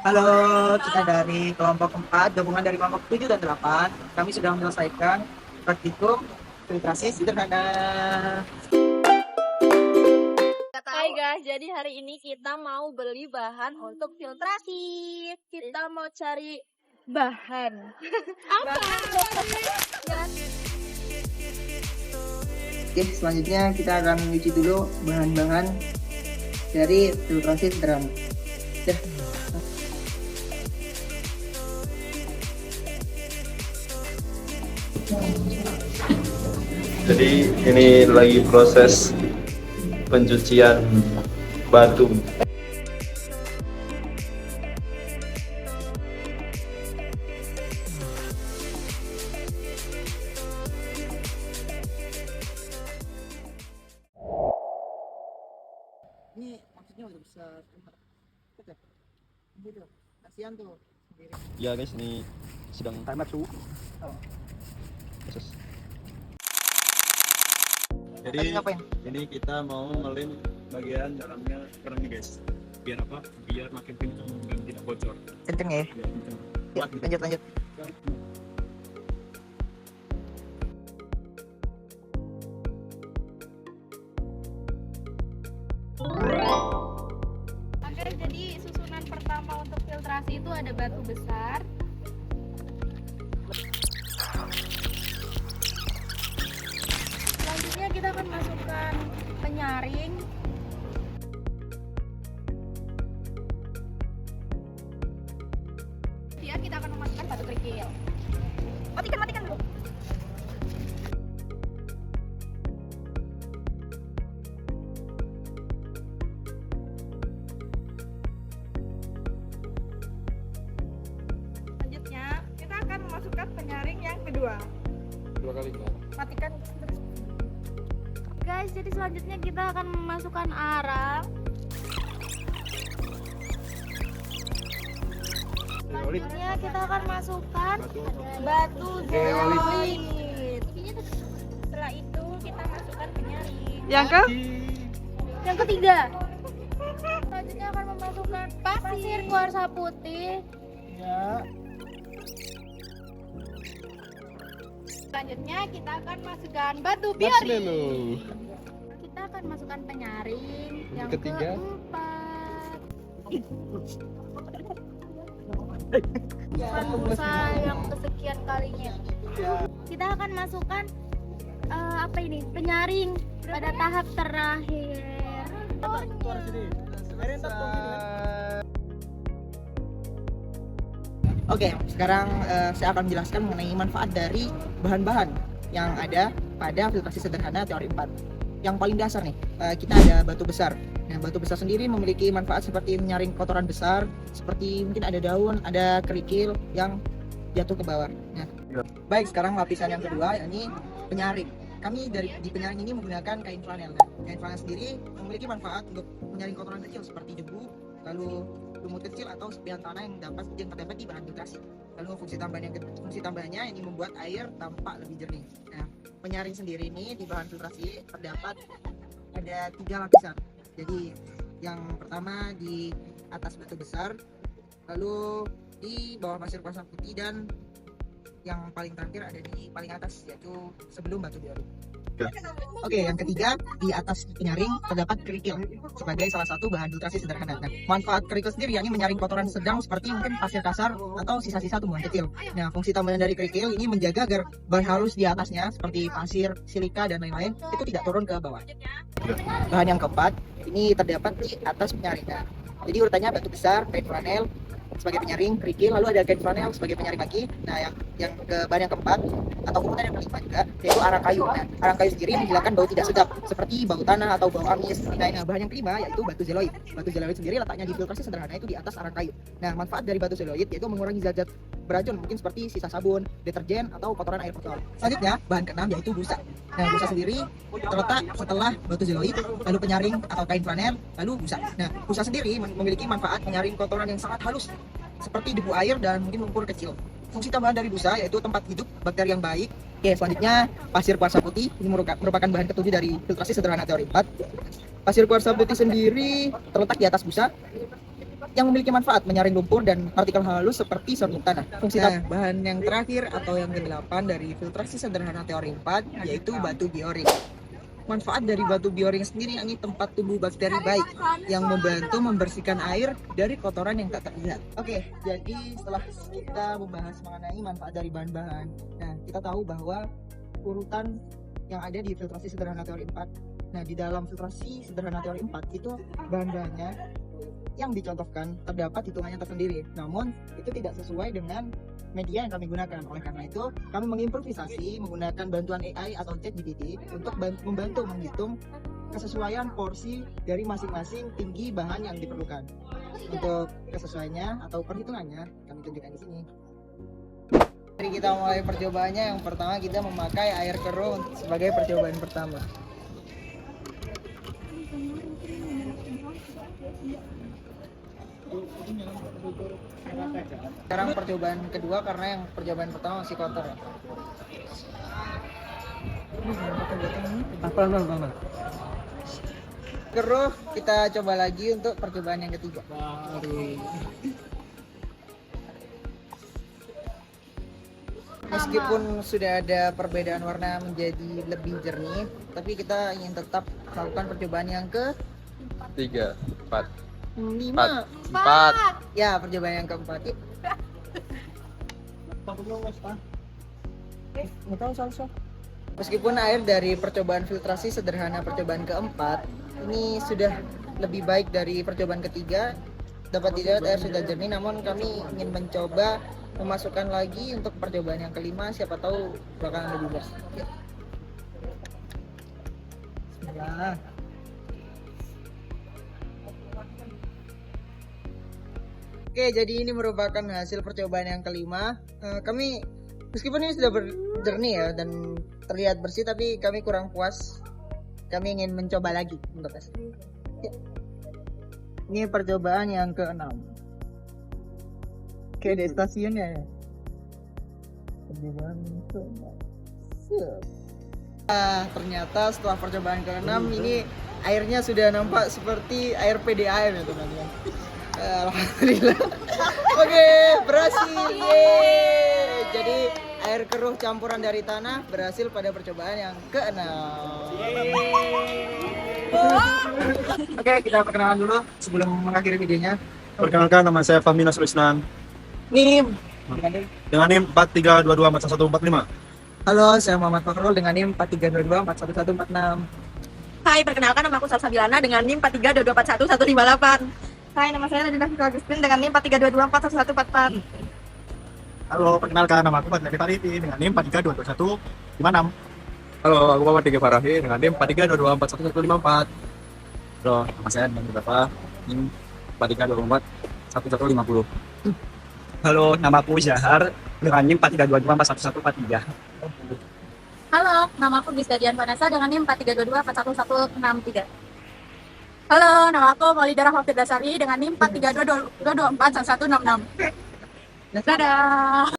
Halo, kita dari kelompok 4, gabungan dari kelompok 7 dan 8. Kami sudah menyelesaikan praktikum filtrasi sederhana. Hai guys, jadi hari ini kita mau beli bahan untuk filtrasi. Kita mau cari bahan. Apa? Oke, selanjutnya kita akan mencuci dulu bahan-bahan dari filtrasi sederhana. Dah. Jadi ini lagi proses pencucian batu. Ini maksudnya udah besar. Gitu. Kasihan tuh. Ya guys, ini sedang Tamatsu. proses. Tadi Jadi ngapain? ini kita mau ngelin bagian dalamnya kerangnya guys. Biar apa? Biar makin kencang dan tidak bocor. Kenceng ya? Biar kencang. Ya, lanjut lanjut. Oke, jadi susunan pertama untuk filtrasi itu ada batu besar. Selanjutnya kita akan masukkan penyaring. Dia kita akan memasukkan batu kerikil. Matikan dulu. Selanjutnya kita akan memasukkan penyaring yang kedua. Dua kali enggak? Matikan terus. Guys, jadi selanjutnya kita akan memasukkan arang. Selanjutnya kita akan masukkan batu zeolit. Setelah itu kita masukkan penyaring. Yang ketiga. Selanjutnya akan memasukkan pasir kuarsa putih. Ya. Selanjutnya kita akan masukkan batu biori. Kita akan masukkan penyaring yang Ketiga. keempat. Usaha yang kesekian kalinya. Kita akan masukkan apa ini? Penyaring pada tahap terakhir. Oke, sekarang saya akan menjelaskan mengenai manfaat dari bahan-bahan yang ada pada filtrasi sederhana teori 4. Yang paling dasar nih, kita ada batu besar. Nah, batu besar sendiri memiliki manfaat seperti menyaring kotoran besar, seperti mungkin ada daun, ada kerikil yang jatuh ke bawah. Nah, baik, sekarang lapisan yang kedua, yakni penyaring. Kami di penyaring ini menggunakan kain flanel. Nah, kain flanel sendiri memiliki manfaat untuk menyaring kotoran kecil seperti debu, lalu lumut kecil atau serpihan tanah yang terdapat di bahan filtrasi. Lalu fungsi tambahannya ini membuat air tampak lebih jernih. Nah, penyaring sendiri ini di bahan filtrasi terdapat ada 3 lapisan. Jadi yang pertama di atas batu besar, lalu di bawah pasir kuarsa putih, dan yang paling terakhir ada di paling atas, yaitu sebelum batu biru. Oke, yang ketiga di atas penyaring terdapat kerikil sebagai salah satu bahan filtrasi sederhana. Nah, manfaat kerikil sendiri yakni menyaring kotoran sedang seperti mungkin pasir kasar atau sisa-sisa tumbuhan kecil. Nah, fungsi tambahan dari kerikil ini menjaga agar bahan halus di atasnya seperti pasir, silika dan lain-lain itu tidak turun ke bawah. Bahan yang keempat ini terdapat di atas penyaring. Nah, jadi urutannya batu besar, kain flanel sebagai penyaring, kerikil, lalu ada kain flanel sebagai penyaring lagi. Nah, yang ke bahan yang keempat atau urutan yang kelima juga yaitu arang kayu. Nah, arang kayu sendiri menghilangkan bau tidak sedap seperti bau tanah atau bau amis. Nah, bahan yang kelima yaitu batu zeolite. Batu zeolite sendiri letaknya di filtrasi sederhana itu di atas arang kayu. Nah, manfaat dari batu zeolite yaitu mengurangi zat-zat beracun mungkin seperti sisa sabun, deterjen atau kotoran air kotor. Selanjutnya bahan keenam yaitu busa. Nah, busa sendiri terletak setelah batu zeolite, lalu penyaring atau kain flanel, lalu busa. Nah, busa sendiri memiliki manfaat menyaring kotoran yang sangat halus seperti debu air dan mungkin lumpur kecil. Fungsi tambahan dari busa yaitu tempat hidup bakteri yang baik. Oke, selanjutnya pasir kuarsa putih ini merupakan bahan ketujuh dari filtrasi sederhana teori 4. Pasir kuarsa putih sendiri terletak di atas busa. yang memiliki manfaat menyaring lumpur dan partikel halus seperti sortir tanah. Fungsi bahan yang terakhir atau yang ke-8 dari filtrasi sederhana teori 4 yaitu batu bioring. Manfaat dari batu bioring sendiri yakni tempat tumbuh bakteri baik yang membantu membersihkan air dari kotoran yang tak terlihat. Oke, jadi setelah kita membahas mengenai manfaat dari bahan-bahan, nah kita tahu bahwa urutan yang ada di filtrasi sederhana teori 4. Nah, di dalam filtrasi sederhana teori 4 itu bahan-bahannya yang dicontohkan terdapat hitungannya tersendiri. Namun, itu tidak sesuai dengan media yang kami gunakan. Oleh karena itu, kami mengimprovisasi menggunakan bantuan AI atau ChatGPT untuk membantu menghitung kesesuaian porsi dari masing-masing tinggi bahan yang diperlukan. Untuk kesesuaiannya atau perhitungannya, kami tunjukkan di sini. Mari kita mulai percobaannya. Yang pertama kita memakai air keruh sebagai percobaan pertama. Sekarang percobaan kedua karena yang percobaan pertama masih kotor ya. Keruh, kita coba lagi untuk percobaan yang ketiga. Meskipun sudah ada perbedaan warna menjadi lebih jernih, tapi kita ingin tetap melakukan percobaan yang ke 3, 4, 5. 4. Ya, percobaan yang keempat. Meskipun air dari percobaan filtrasi sederhana percobaan keempat ini sudah lebih baik dari percobaan ketiga, dapat dilihat air sudah jernih, namun kami ingin mencoba memasukkan lagi untuk percobaan yang kelima, siapa tahu bakalan lebih bersih. Bismillah. Oke, jadi ini merupakan hasil percobaan yang kelima. Kami meskipun ini sudah jernih ya dan terlihat bersih, tapi kami kurang puas. Kami ingin mencoba lagi untuk hasil. Ya. Ini percobaan yang ke-6. Oke, di stasiunnya ya. Percobaan ke-6. Ternyata setelah percobaan ke-6 ini airnya sudah nampak seperti air PDAM ya teman-teman. Alhamdulillah. Oke, berhasil. Yeay. Jadi air keruh campuran dari tanah berhasil pada percobaan yang ke-6. Oke, kita perkenalan dulu sebelum mengakhiri videonya. Perkenalkan, nama saya Fahmi Nasrul Islam NIM dengan NIM 43224145. Halo, saya Muhammad Fakrul dengan NIM 4322411146. Hai, perkenalkan nama aku Salsabilana dengan NIM 4322411158. Hai, nama saya Nadina Fika Agustin dengan NIM 4322411144. Halo, perkenalkan, nama aku Fadli Faridi dengan NIM 432156. Halo, aku Muhammad Tiga Farahi dengan NIM 4322411154. Halo, nama saya Bang Mustafa, NIM 43241150. Halo, nama aku Zahar dengan NIM 4322411143. Halo, nama aku Gisdadian Vanessa dengan NIM 4322411163. Halo, nama aku Maulida Rahma Firdasari dengan NIM 4322241166. Dadah.